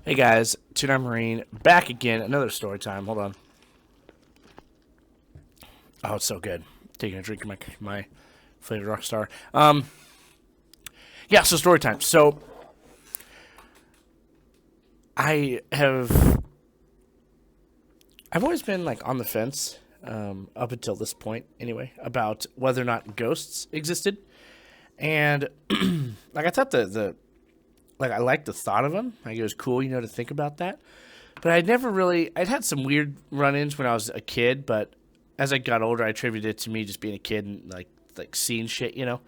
Hey guys, Two-Nine Marine back again. Another story time. Hold on. Oh, it's so good. Taking a drink of my flavored Rockstar. Yeah. So story time. So I have I've always been like on the fence, up until this point anyway, about whether or not ghosts existed, and like I thought the like I liked the thought of them. Like it was cool, to think about that. But I'd had some weird run-ins when I was a kid, but as I got older, I attributed it to me just being a kid and like seeing shit, and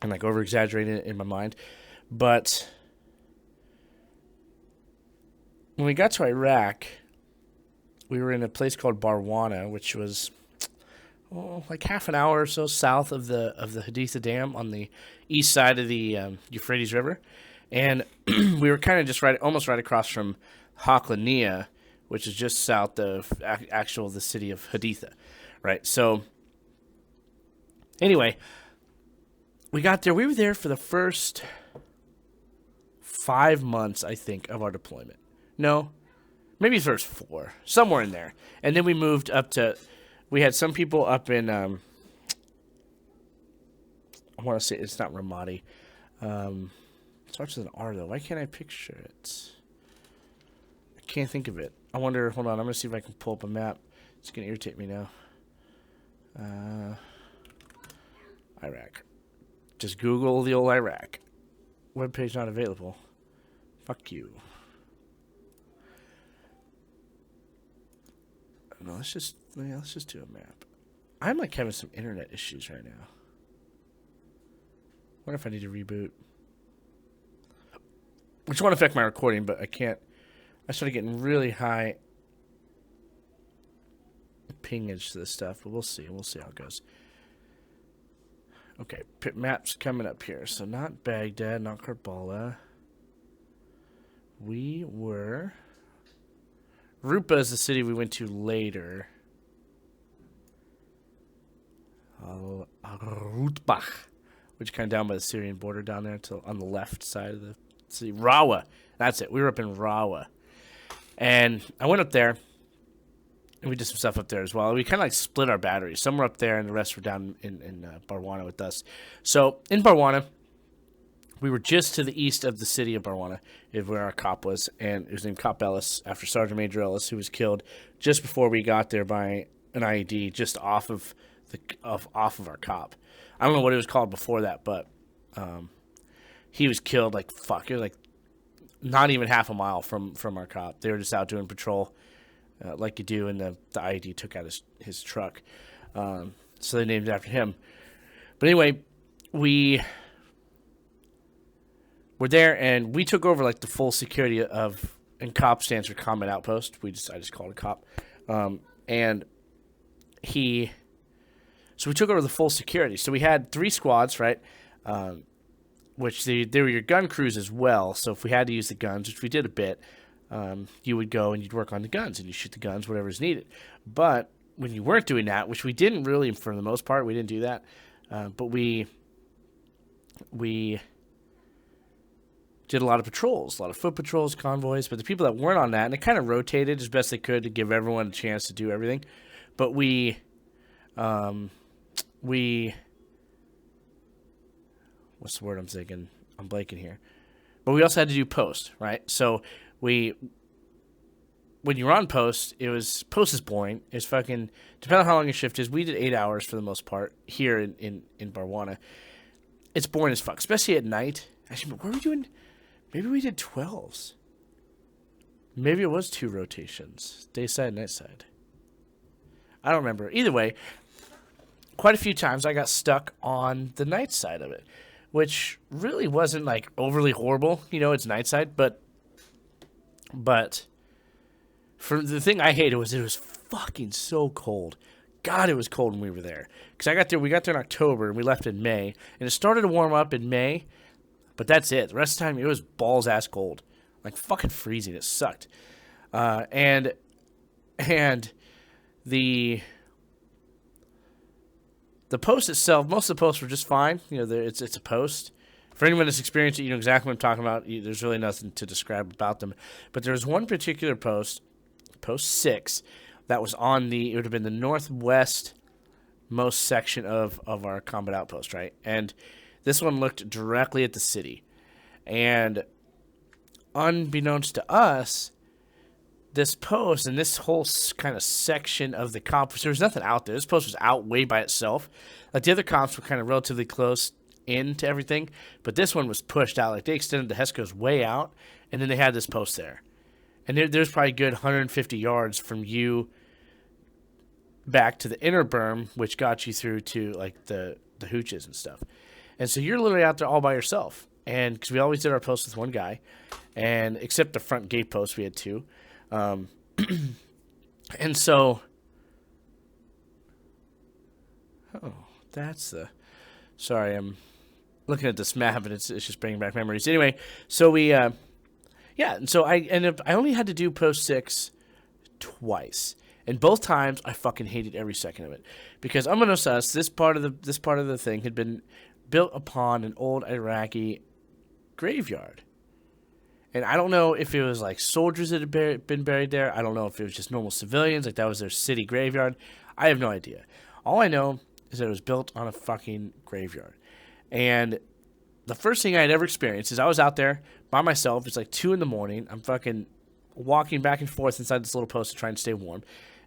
like over exaggerating it in my mind. But when we got to Iraq, we were in a place called Barwana, which was like half an hour or so south of the Haditha Dam on the east side of the Euphrates River, and we were kind of just almost right across from Haklania, which is just south of the city of Haditha, right? So anyway, we got there. We were there for the first 5 months, I think, of our deployment. No, maybe the first four, somewhere in there, and then we moved up to. We had some people up in. I want to say it's not Ramadi. It starts with an R though. Why can't I picture it? I can't think of it. I wonder. Hold on. I'm gonna see if I can pull up a map. It's gonna irritate me now. Iraq. Just Google the old Iraq. Webpage not available. Fuck you. No, let's just do a map. I'm like having some internet issues right now. What if I need to reboot? Which won't affect my recording, but I can't. I started getting really high pingage to this stuff, but we'll see. We'll see how it goes. Okay, maps coming up here. So not Baghdad, not Karbala. We were. Rupa is the city we went to later. Al-Rutbach, which is kind of down by the Syrian border down there on the left side of the city. Rawa. That's it. We were up in Rawa. And I went up there, and we did some stuff up there as well. We kind of like split our batteries. Some were up there, and the rest were down in Barwana with us. So in Barwana, we were just to the east of the city of Barwana, is where our cop was, and it was named Cop Ellis, after Sergeant Major Ellis, who was killed just before we got there by an IED, just off of our cop. I don't know what it was called before that, but he was killed like fuck. It was like not even half a mile from our cop. They were just out doing patrol, like you do, and the IED took out his truck. So they named it after him. But anyway, we were there, and we took over like the full security and cop stands for Combat Outpost. I just called it cop, and so we took over the full security. So we had 3 squads, right? Which they were your gun crews as well. So if we had to use the guns, which we did a bit, you would go and you'd work on the guns and you shoot the guns, whatever's needed. But when you weren't doing that, which we didn't really for the most part, we didn't do that. But we did a lot of patrols, a lot of foot patrols, convoys. But the people that weren't on that, and they kind of rotated as best they could to give everyone a chance to do everything. But what's the word I'm thinking? I'm blanking here. But we also had to do post, right? So when you're on post, post is boring. It's fucking, depending on how long your shift is, we did 8 hours for the most part here in Barwana. It's boring as fuck, especially at night. Actually, what were we doing? Maybe we did 12s. Maybe it was 2 rotations, day side, night side. I don't remember. Either way, quite a few times I got stuck on the night side of it, which really wasn't like overly horrible. It's night side, but for the thing I hated was it was fucking so cold. God, it was cold when we were there. Because we got there in October and we left in May, and it started to warm up in May, but that's it. The rest of the time it was balls ass cold, like fucking freezing. It sucked, and the post itself, most of the posts were just fine. It's a post For anyone that's experienced it, you know exactly what I'm talking about. There's really nothing to describe about them. But there was one particular post, post 6, that was on it would have been the northwest most section of our combat outpost, right? And this one looked directly at the city. And unbeknownst to us, this post and this whole kind of section of the comp, there was nothing out there. This post was out way by itself. Like the other comps were kind of relatively close into everything, but this one was pushed out. Like they extended the Hescos way out, and then they had this post there. And there's probably a good 150 yards from you back to the inner berm, which got you through to like the hooches and stuff. And so you're literally out there all by yourself. And because we always did our post with one guy, and except the front gate post, we had 2. And so, sorry, I'm looking at this map and it's just bringing back memories. Anyway, so we, and so I only had to do post 6 twice. And both times I fucking hated every second of it. Because unbeknownst to us, this part of the thing had been built upon an old Iraqi graveyard. And I don't know if it was like soldiers that had been buried there. I don't know if it was just normal civilians, like that was their city graveyard. I have no idea. All I know is that it was built on a fucking graveyard. And the first thing I had ever experienced is I was out there by myself. It's like 2 in. I'm fucking walking back and forth inside this little post to try and stay warm.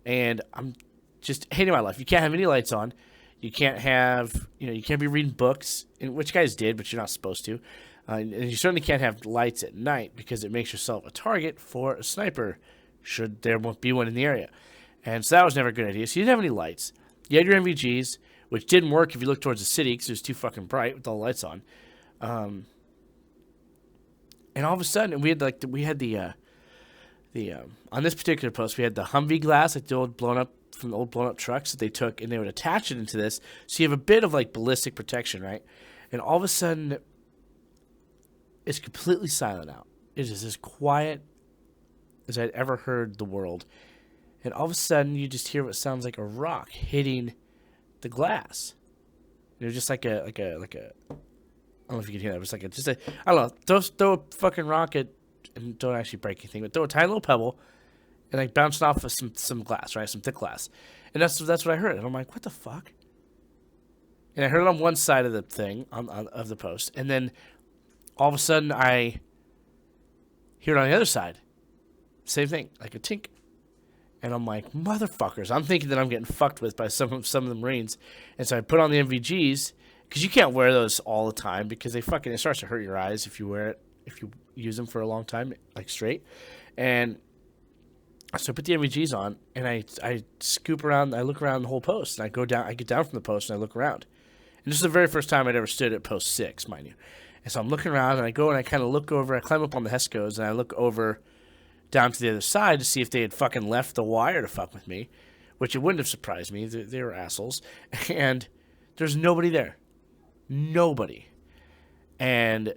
And I'm just hating my life. You can't have any lights on. You can't have, you can't be reading books, which guys did, but you're not supposed to. And you certainly can't have lights at night because it makes yourself a target for a sniper should there be one in the area. And so that was never a good idea. So you didn't have any lights. You had your MVGs, which didn't work if you looked towards the city because it was too fucking bright with all the lights on. And all of a sudden, we had the on this particular post, we had the Humvee glass, like the old blown up trucks that they took, and they would attach it into this. So you have a bit of like ballistic protection, right? And all of a sudden, it's completely silent out. It is as quiet as I'd ever heard the world. And all of a sudden, you just hear what sounds like a rock hitting the glass. Just like a. I don't know if you can hear that. But it's I don't know. Throw a fucking rocket and don't actually break anything, but throw a tiny little pebble and like bouncing off of some glass, right? Some thick glass. And that's what I heard. And I'm like, what the fuck? And I heard it on one side of the thing of the post, and then all of a sudden I hear it on the other side. Same thing, like a tink. And I'm like, motherfuckers. I'm thinking that I'm getting fucked with by some of the Marines. And so I put on the MVGs, because you can't wear those all the time because it starts to hurt your eyes if you wear it, if you use them for a long time, like straight. And so I put the MVGs on, and I scoop around, I look around the whole post, and I get down from the post, and I look around. And this is the very first time I'd ever stood at post 6, mind you. And so I'm looking around, and I go and I kind of look over, I climb up on the Hescos, and I look over down to the other side to see if they had fucking left the wire to fuck with me, which it wouldn't have surprised me. They were assholes. And there's nobody there. Nobody. And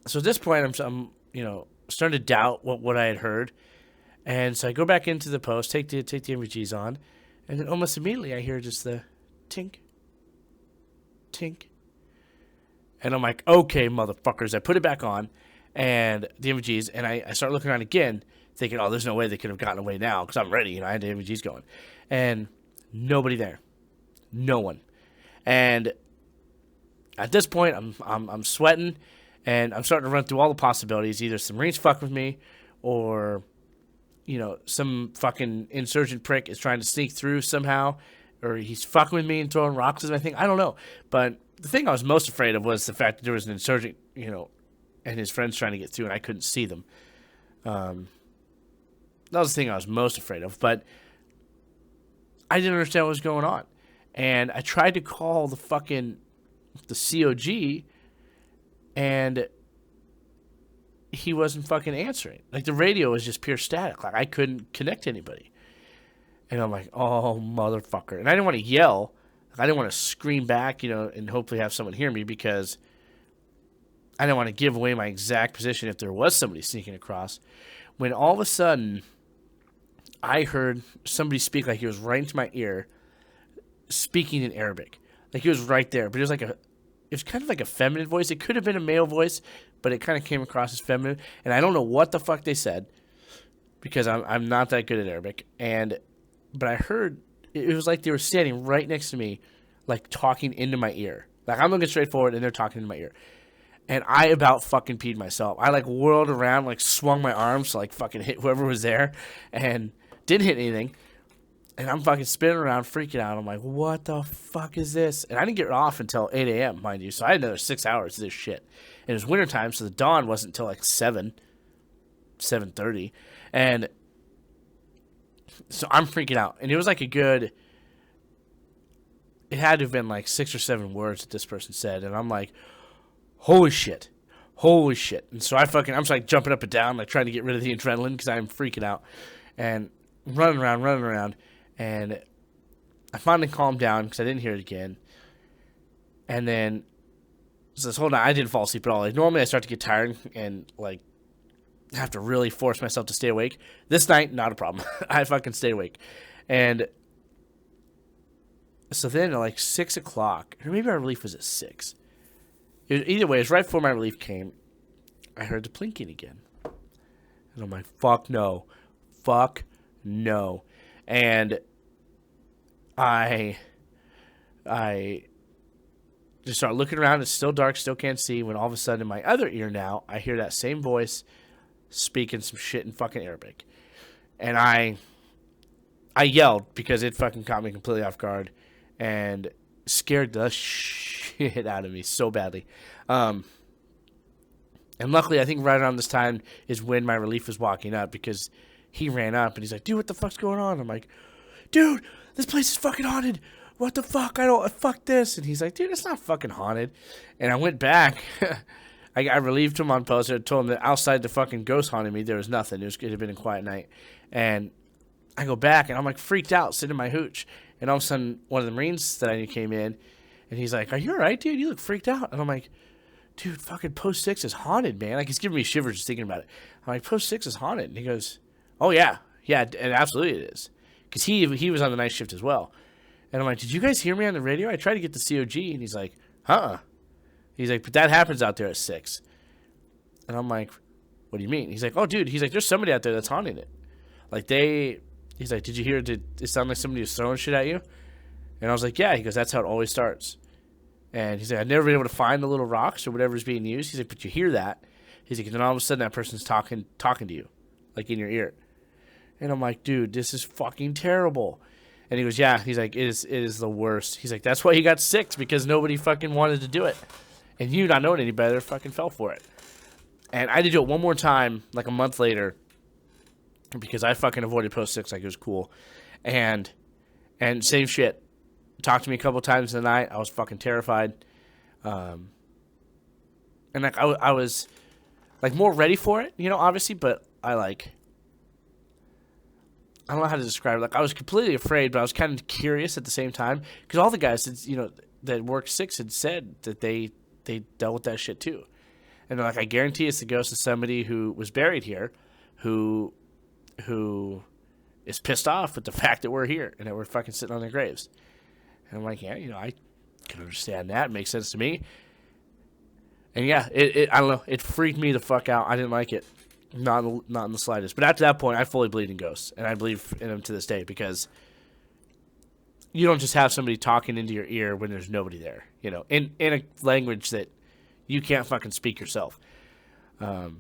so at this point, I'm starting to doubt what I had heard. And so I go back into the post, take the MVGs on, and then almost immediately I hear just the tink, tink. And I'm like, okay, motherfuckers. I put it back on, and the MVGs, and I start looking around again, thinking, oh, there's no way they could have gotten away now, because I'm ready. I had the MVGs going. And nobody there. No one. And at this point, I'm sweating, and I'm starting to run through all the possibilities. Either some Marines fuck with me, or some fucking insurgent prick is trying to sneak through somehow, or he's fucking with me and throwing rocks at my thing. I don't know. But the thing I was most afraid of was the fact that there was an insurgent, and his friends trying to get through, and I couldn't see them. That was the thing I was most afraid of. But I didn't understand what was going on. And I tried to call the COG, and he wasn't fucking answering. Like, the radio was just pure static. Like, I couldn't connect to anybody. And I'm like, oh, motherfucker. And I didn't want to yell. I didn't want to scream back, and hopefully have someone hear me, because I didn't want to give away my exact position if there was somebody sneaking across. When all of a sudden, I heard somebody speak like he was right into my ear, speaking in Arabic. Like, he was right there. But it was like was kind of like a feminine voice. It could have been a male voice, but it kind of came across as feminine. And I don't know what the fuck they said because I'm not that good at Arabic. But I heard it was like they were standing right next to me, like talking into my ear. Like I'm looking straight forward and they're talking into my ear. And I about fucking peed myself. I like whirled around, like swung my arms to like fucking hit whoever was there and didn't hit anything. And I'm fucking spinning around, freaking out. I'm like, what the fuck is this? And I didn't get off until 8 a.m., mind you. So I had another 6 hours of this shit. And it was wintertime, so the dawn wasn't until like 7:30. And so I'm freaking out. And it was like it had to have been like 6 or 7 words that this person said. And I'm like, holy shit. Holy shit. And so I'm just like jumping up and down, like trying to get rid of the adrenaline because I'm freaking out. And running around. And I finally calmed down because I didn't hear it again. And then this whole night, I didn't fall asleep at all. Like, normally I start to get tired and like have to really force myself to stay awake. This night, not a problem. I fucking stayed awake. And so then at like 6 o'clock, or maybe our relief was at 6. Either way, it was right before my relief came. I heard the plinking again. And I'm like, fuck no. Fuck no. And I just start looking around. It's still dark, still can't see. When all of a sudden in my other ear now, I hear that same voice speaking some shit in fucking Arabic. And I yelled because it fucking caught me completely off guard and scared the shit out of me so badly. And luckily, I think right around this time is when my relief was walking up because he ran up and he's like, dude, what the fuck's going on? I'm like, dude, this place is fucking haunted. What the fuck? Fuck this. And he's like, dude, it's not fucking haunted. And I went back. I relieved him on post. I told him that outside the fucking ghost haunted me, there was nothing. It had been a quiet night. And I go back and I'm like freaked out, sitting in my hooch. And all of a sudden, one of the Marines that I knew came in and he's like, are you all right, dude? You look freaked out. And I'm like, dude, fucking Post 6 is haunted, man. Like, he's giving me shivers just thinking about it. I'm like, Post 6 is haunted. And he goes, oh, yeah. Yeah, and absolutely it is. Because he was on the night shift as well. And I'm like, did you guys hear me on the radio? I tried to get the COG. And he's like, huh? He's like, but that happens out there at 6. And I'm like, what do you mean? He's like, oh, dude. He's like, there's somebody out there that's haunting it. Like, he's like, did you hear, did it sound like somebody was throwing shit at you? And I was like, yeah. He goes, that's how it always starts. And he's like, I've never been able to find the little rocks or whatever's being used. He's like, but you hear that. He's like, and then all of a sudden that person's talking to you, like in your ear. And I'm like, dude, this is fucking terrible. And he goes, yeah. He's like, it is the worst. He's like, that's why he got 6, because nobody fucking wanted to do it. And you not knowing any better fucking fell for it. And I did do it one more time, like a month later, because I fucking avoided Post 6 like it was cool. And same shit. Talked to me a couple times in the night. I was fucking terrified. And like I was like more ready for it, obviously, but I don't know how to describe it. Like, I was completely afraid, but I was kind of curious at the same time, because all the guys that worked 6 had said that they dealt with that shit too. And they're like, I guarantee it's the ghost of somebody who was buried here, who is pissed off with the fact that we're here and that we're fucking sitting on their graves. And I'm like, yeah, I can understand that. It makes sense to me. And yeah, I don't know. It freaked me the fuck out. I didn't like it. Not in the slightest. But after that point, I fully believe in ghosts. And I believe in them to this day, because you don't just have somebody talking into your ear when there's nobody there, in a language that you can't fucking speak yourself. So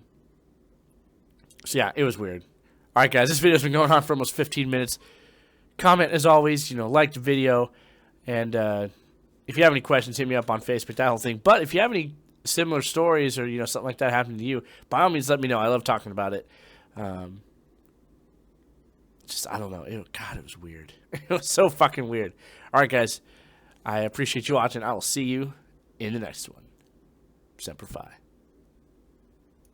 yeah, it was weird. All right, guys, this video's been going on for almost 15 minutes. Comment, as always, like the video. And if you have any questions, hit me up on Facebook, that whole thing. But if you have any similar stories or, something like that happening to you, by all means, let me know. I love talking about it. I don't know. God, it was weird. It was so fucking weird. All right, guys, I appreciate you watching. I will see you in the next one. Semper Fi.